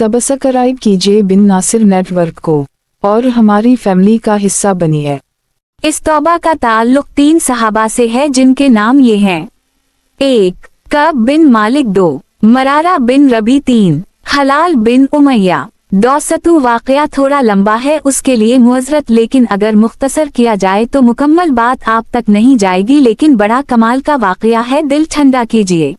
Subscribe कीजिए बिन Nasir network को और हमारी फैमिली का हिस्सा बनिए। इस तौबा का ताल्लुक 3 सहाबा से है जिनके नाम ये हैं। 1. कब बिन मालिक। 2. मरारा बिन रबी। 3. हलाल बिन उमैया। दौसतु वाक़या थोड़ा लंबा है, उसके लिए मुअज़रत, लेकिन अगर मुख्तसर किया जाए तो मुकम्मल बात आप तक नहीं जाएगी, लेकिन बड़ा कमाल का वाक़या है, दिल ठंडा कीजिए।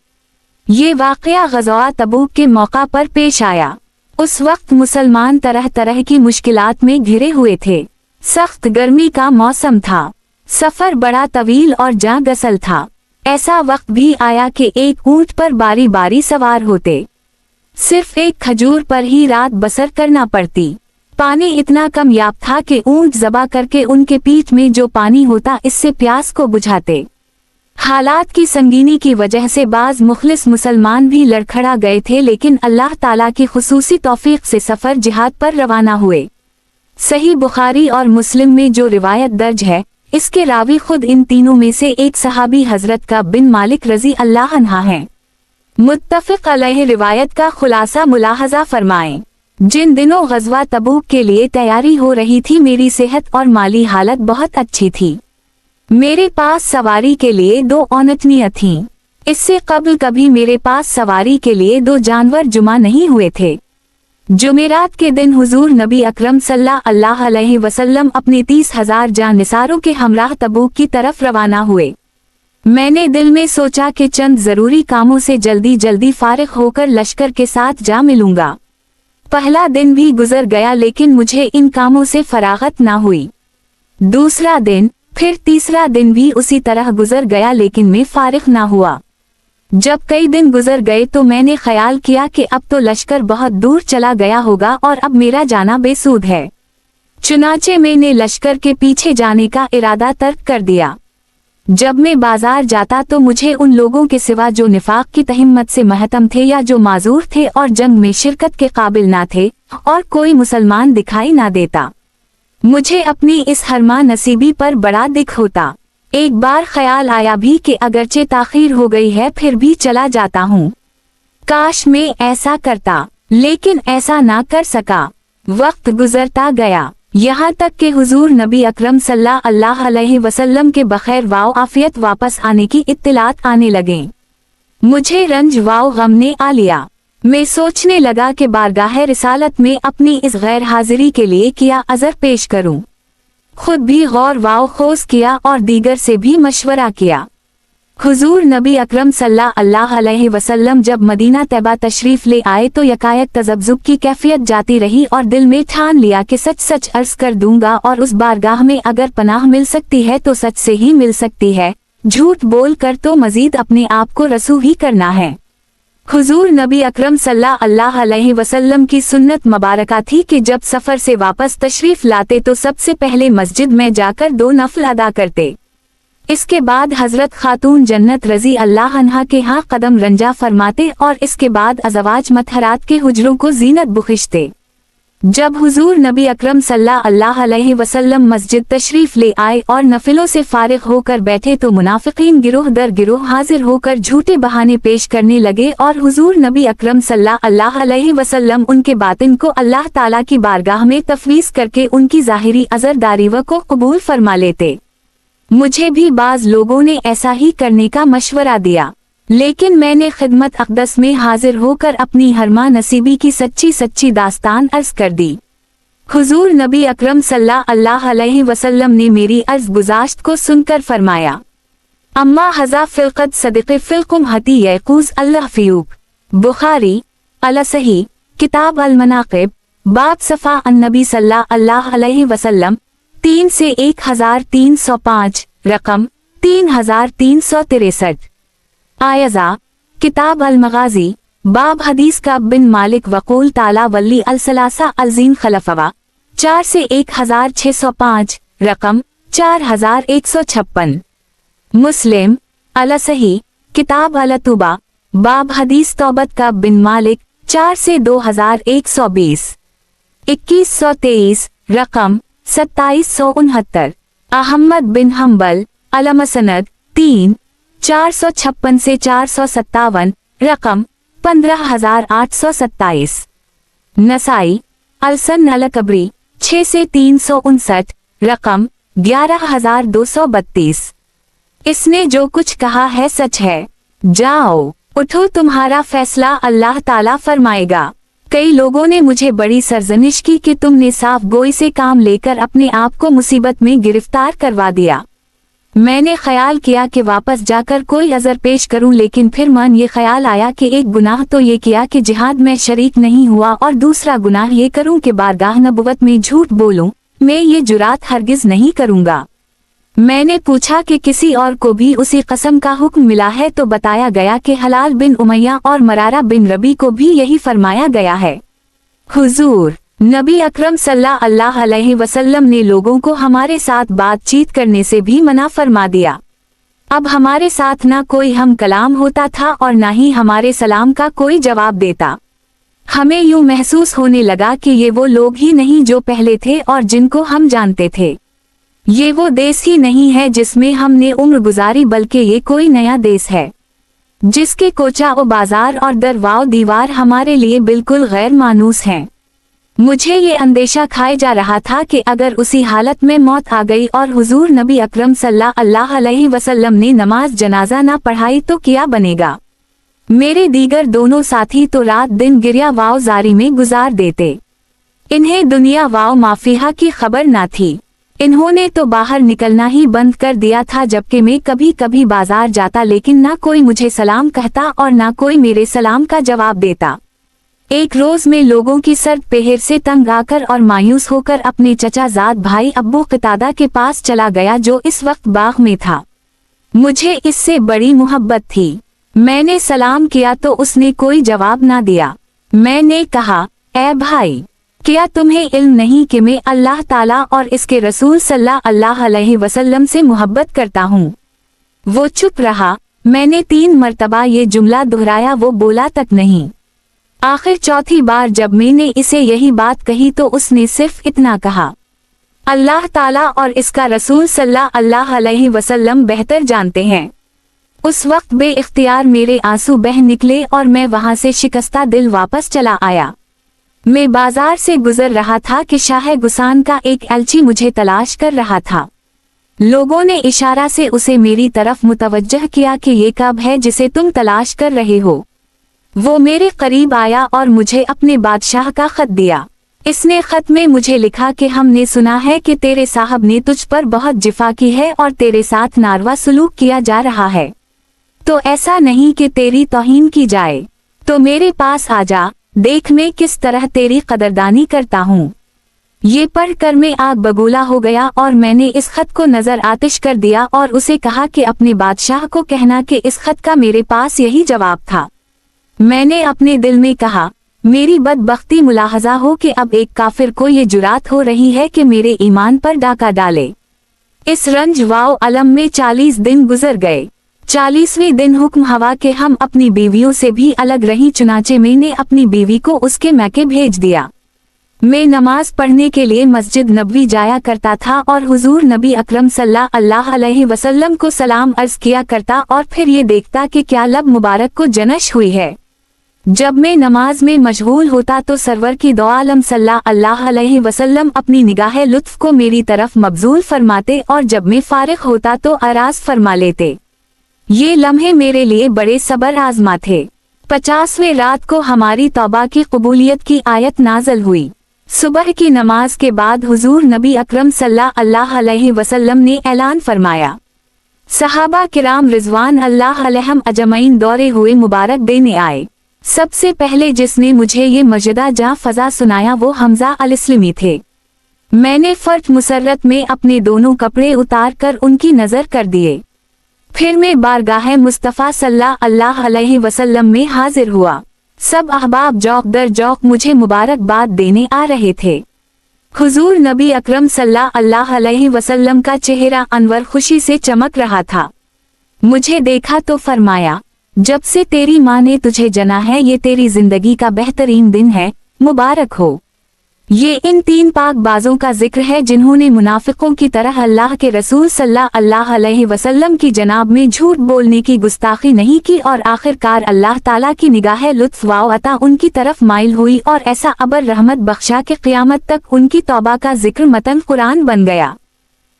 ये वाक़या ग़ज़वा तबूक के मौका पर पेश आया। उस वक्त मुसलमान तरह तरह की मुश्किलात में घिरे हुए थे। सख्त गर्मी का मौसम था, सफर बड़ा तवील और जाँ गसल था। ऐसा वक्त भी आया कि एक ऊंट पर बारी बारी सवार होते, सिर्फ एक खजूर पर ही रात बसर करना पड़ती। पानी इतना कम याब था कि ऊंट ज़बा करके उनके पीठ में जो पानी होता इससे प्यास को बुझाते। हालात की संगीनी की वजह से बाज मुखलिस मुसलमान भी लड़खड़ा गए थे, लेकिन अल्लाह ताला की खुसूसी तौफीक से सफर जिहाद पर रवाना हुए। सही बुखारी और मुस्लिम में जो रिवायत दर्ज है, इसके रावी खुद इन तीनों में से एक सहाबी हजरत कब बिन मालिक रजी अल्लाह अन्हा हैं। मुत्तफ़िक़ अलैहि रिवायत का खुलासा मुलाहज़ा फरमाएं। जिन दिनों ग़ज़वा तबूक के लिए तैयारी हो रही थी, मेरी सेहत और माली हालत बहुत अच्छी थी। मेरे पास सवारी के लिए 2 औनतनियाँ थीं। इससे कबल कभी मेरे पास सवारी के लिए 2 जानवर जुमा नहीं हुए थे। जुमेरात के दिन हुजूर नबी अकरम सल्लल्लाहु अलैहि वसल्लम अपने 30,000 जानिसारों के हमराह तबूक की तरफ रवाना हुए। मैंने दिल में सोचा कि चंद जरूरी कामों से जल्दी जल्दी फारिग होकर लश्कर के साथ जा मिलूंगा। पहला दिन भी गुजर गया, लेकिन मुझे इन कामों से फरागत ना हुई। दूसरा दिन, फिर तीसरा दिन भी उसी तरह गुजर गया, लेकिन मैं फारिग ना हुआ। जब कई दिन गुजर गए तो मैंने ख्याल किया कि अब तो लश्कर बहुत दूर चला गया होगा और अब मेरा जाना बेसूद है। चुनाचे मैंने लश्कर के पीछे जाने का इरादा तर्क कर दिया। जब मैं बाजार जाता तो मुझे उन लोगों के सिवा जो निफाक की तहिम्मत से महतम थे या जो माजूर थे और जंग में शिरकत के काबिल ना थे, और कोई मुसलमान दिखाई ना देता। मुझे अपनी इस हरमा नसीबी पर बड़ा दिख होता। एक बार ख्याल आया भी कि अगरचे ताखीर हो गई है फिर भी चला जाता हूँ। काश मैं ऐसा करता, लेकिन ऐसा ना कर सका। वक्त गुजरता गया, यहाँ तक कि हुजूर नबी अकरम सल्लल्लाहु अलैहि वसल्लम के बखैर वाओ आफियत वापस आने की इत्तिलात आने लगे। मुझे रंज वाओ गम ने आ लिया। मैं सोचने लगा कि बारगाह रिसालत में अपनी इस गैर हाजिरी के लिए क्या अज़र पेश करूं। खुद भी गौर वाओ खोज किया और दीगर से भी मशवरा किया। हुजूर नबी अकरम सल्लल्लाहु अलैहि वसल्लम जब मदीना तैबा तशरीफ ले आए तो यकायक तज़ब्ज़ुब की कैफियत जाती रही और दिल में ठान लिया कि सच सच अर्ज कर दूंगा, और उस बारगाह में अगर पनाह मिल सकती है तो सच से ही मिल सकती है, झूठ बोल कर तो मजीद अपने आप को रसू ही करना है। हुजूर नबी अकरम सल्लल्लाहु अलैहि वसल्लम की सुन्नत मुबारका थी कि जब सफ़र से वापस तशरीफ लाते तो सबसे पहले मस्जिद में जाकर 2 नफल अदा करते। इसके बाद हजरत खातून जन्नत रजी अल्लाह अन्हा के यहाँ कदम रंजा फरमाते और इसके बाद अज़वाज मतहरात के हुजरों को जीनत बख्शते। जब हुजूर नबी अकरम सल्लल्लाहु अलैहि वसल्लम मस्जिद तशरीफ ले आए और नफिलों से फारिग होकर बैठे तो मुनाफिकीन गिरोह दर गिरोह हाजिर होकर झूठे बहाने पेश करने लगे और हुजूर नबी अकरम सल्लल्लाहु अलैहि वसल्लम उनके बातिन को अल्लाह ताला की बारगाह में तफवीज़ करके उनकी ज़ाहिरी अज़रदारी को कबूल फरमा लेते। मुझे भी बाज लोगों ने ऐसा ही करने का मशवरा दिया, लेकिन मैंने खिदमत अक़दस में हाजिर होकर अपनी हरमा नसीबी की सच्ची सच्ची दास्तान अर्ज कर दी। हुजूर नबी अकरम सल्लल्लाहु अलैहि वसल्लम ने मेरी अर्ज गुज़ाश्त को सुनकर फरमाया, अम्मा हज़ा फ़िलक़द सदिक़े फ़िलकुम हती यक़ूज़ अल्लाह फ़ियूक। बुखारी अल-सही किताब अल-मनाक़िब बाब सफ़ा अन-नबी सल्लल्लाहु अलैहि वसल्लम 3 से 1305, रकम 3363। आयज़ा किताब अल-मग़ाज़ी बाब हदीस का बिन मालिक वक़ूल ताला वली अल-सलासा अल-ज़ीन खलफ़वा 4 से 1605, रकम 4156। मुस्लिम अल-सही किताब अल-तुबा बाब हदीस तौबत का बिन मालिक 4 से 2120, 2123, रकम 2769। अहमद बिन हम्बल अल-मसनद 3, 456 से 457, रकम 15827। नसाई अलसन अलकबरी 6 से 359, रकम 11232। इसने जो कुछ कहा है सच है। जाओ, उठो, तुम्हारा फैसला अल्लाह ताला फरमाएगा। कई लोगों ने मुझे बड़ी सरजनिश की कि तुमने साफ गोई से काम लेकर अपने आप को मुसीबत में गिरफ्तार करवा दिया। मैंने ख्याल किया कि वापस जाकर कोई अज़र पेश करूं, लेकिन फिर मन ये ख्याल आया कि एक गुनाह तो ये किया कि जिहाद में शरीक नहीं हुआ, और दूसरा गुनाह ये करूं कि बारगाह नबुवत में झूठ बोलूं। मैं ये जुरात हरगिज नहीं करूंगा। मैंने पूछा कि किसी और को भी उसी कसम का हुक्म मिला है, तो बताया गया कि हलाल बिन उमैया और मरारा बिन रबी को भी यही फरमाया गया है। हुजूर नबी अकरम सल्लल्लाहु अलैहि वसल्लम ने लोगों को हमारे साथ बातचीत करने से भी मना फरमा दिया। अब हमारे साथ ना कोई हम कलाम होता था और ना ही हमारे सलाम का कोई जवाब देता। हमें यूं महसूस होने लगा कि ये वो लोग ही नहीं जो पहले थे और जिनको हम जानते थे। ये वो देश ही नहीं है जिसमें हमने उम्र गुजारी, बल्कि ये कोई नया देश है जिसके कोचा और बाजार और दरवाओ दीवार हमारे लिए बिल्कुल गैर मानूस हैं। मुझे ये अंदेशा खाए जा रहा था कि अगर उसी हालत में मौत आ गई और हुजूर नबी अकरम सल्लल्लाहु अलैहि वसल्लम ने नमाज जनाजा ना पढ़ाई तो क्या बनेगा। मेरे दीगर दोनों साथी तो रात दिन गिरिया वाव जारी में गुजार देते। इन्हें दुनिया वाव माफिया की खबर ना थी। इन्होंने तो बाहर निकलना ही बंद कर दिया था, जबकि मैं कभी कभी बाजार जाता, लेकिन ना कोई मुझे सलाम कहता और ना कोई मेरे सलाम का जवाब देता। एक रोज मैं लोगों की सर्द पहर से तंग आकर और मायूस होकर अपने चचाजाद भाई अब्बू क़तादा के पास चला गया, जो इस वक्त बाग में था। मुझे इससे बड़ी मोहब्बत थी। मैंने सलाम किया तो उसने कोई जवाब ना दिया। मैंने कहा, ए भाई, क्या तुम्हें इल्म नहीं कि मैं अल्लाह ताला और इसके रसूल सल्लल्लाहु अलैहि वसल्लम से मोहब्बत करता हूँ। वो चुप रहा। मैंने 3 मर्तबा ये जुमला दोहराया, वो बोला तक नहीं। आखिर चौथी बार जब मैंने इसे यही बात कही तो उसने सिर्फ इतना कहा, अल्लाह ताला और इसका रसूल सल्लल्लाहु अलैहि वसल्लम बेहतर जानते हैं। उस वक्त बेइख्तियार मेरे आंसू बह निकले और मैं वहां से शिकस्ता दिल वापस चला आया। मैं बाजार से गुजर रहा था कि शाह गुसान का एक एलची मुझे तलाश कर रहा था। लोगों ने इशारा से उसे मेरी तरफ मुतवज्जह किया कि ये कब है जिसे तुम तलाश कर रहे हो। वो मेरे करीब आया और मुझे अपने बादशाह का खत दिया। इसने खत में मुझे लिखा कि हमने सुना है कि तेरे साहब ने तुझ पर बहुत जिफा की है और तेरे साथ नारवा सलूक किया जा रहा है, तो ऐसा नहीं कि तेरी तौहीन की जाए, तो मेरे पास आ जा, देख मैं किस तरह तेरी कदरदानी करता हूँ। ये पढ़कर मैं आग बबूला हो गया और मैंने इस खत को नजर आतिश कर दिया और उसे कहा कि अपने बादशाह को कहना कि इस खत का मेरे पास यही जवाब था। मैंने अपने दिल में कहा, मेरी बदबख्ती मुलाहजा हो कि अब एक काफिर को ये जुरात हो रही है कि मेरे ईमान पर डाका डाले। इस रंज वाव अलम में 40 दिन गुजर गए। 40वें दिन हुक्म हवा के हम अपनी बीवियों से भी अलग रही, चुनाचे मैंने अपनी बीवी को उसके मैके भेज दिया। मैं नमाज पढ़ने के लिए मस्जिद नबवी जाया करता था और हुजूर नबी अकरम सल्लल्लाहु अलैहि वसल्लम को सलाम अर्ज किया करता और फिर ये देखता कि क्या लब मुबारक को जनश हुई है। जब मैं नमाज में मशगूल होता तो सरवर की दो आलम सल्लल्लाहु अलैहि वसल्लम अपनी निगाह लुत्फ को मेरी तरफ मबजूल फरमाते और जब मैं फारिग होता तो आराज फरमा लेते। ये लम्हे मेरे लिए बड़े सबर आजमा थे। 50वें रात को हमारी तौबा की कबूलियत की आयत नाजल हुई। सुबह की नमाज के बाद हुजूर नबी अकरम सल्लल्लाहु अलैहि वसल्लम ने ऐलान फरमाया, सहाबा किराम रिजवान अल्लाह अलैहिम अजमईन दौरे हुए मुबारक देने आए। सबसे पहले जिसने मुझे ये मजदा जा फजा सुनाया वो हमजा अल-इस्लमी थे। मैंने फर्ज मुसर्रत में अपने दोनों कपड़े उतार कर उनकी नजर कर दिए। फिर मैं बारगाह मुस्तफ़ा सल्लल्लाहु अलैहि वसल्लम में हाजिर हुआ। सब अहबाब जौक दर जौक मुझे मुबारकबाद देने आ रहे थे। हुजूर नबी अकरम सल्लल्लाहु अलैहि वसल्लम का चेहरा अनवर खुशी से चमक रहा था। मुझे देखा तो फरमाया, जब से तेरी माँ ने तुझे जना है ये तेरी जिंदगी का बेहतरीन दिन है, मुबारक हो। ये इन 3 पाकबाजों का जिक्र है जिन्होंने मुनाफिकों की तरह अल्लाह के रसूल सल्लल्लाहु अलैहि वसल्लम की जनाब में झूठ बोलने की गुस्ताखी नहीं की और आखिरकार अल्लाह ताला की निगाह लुत्फ व अता उनकी तरफ माइल हुई और ऐसा अबर रहमत बख्शा के क़यामत तक उनकी तौबा का जिक्र मतन कुरान बन गया।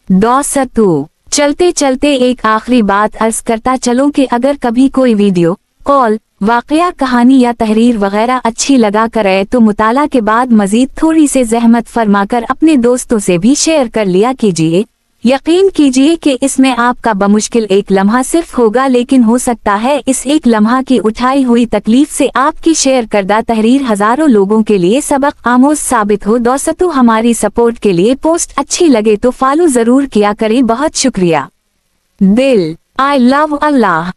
दोस्तों, चलते चलते एक आखिरी बात अर्ज करता चलो कि अगर कभी कोई वीडियो कॉल वाकया कहानी या तहरीर वगैरह अच्छी लगा करे तो मुताला के बाद मजीद थोड़ी से जहमत फरमाकर अपने दोस्तों से भी शेयर कर लिया कीजिए। यकीन कीजिए कि इसमें आपका बमुश्किल एक लम्हा सिर्फ होगा, लेकिन हो सकता है इस एक लम्हा की उठाई हुई तकलीफ से आपकी शेयर करदा तहरीर हजारों लोगों के लिए सबक आमोज साबित हो। दोस्तों, हमारी सपोर्ट के लिए पोस्ट अच्छी लगे तो फॉलो जरूर किया करें। बहुत शुक्रिया। दिल, आई लव अल्लाह।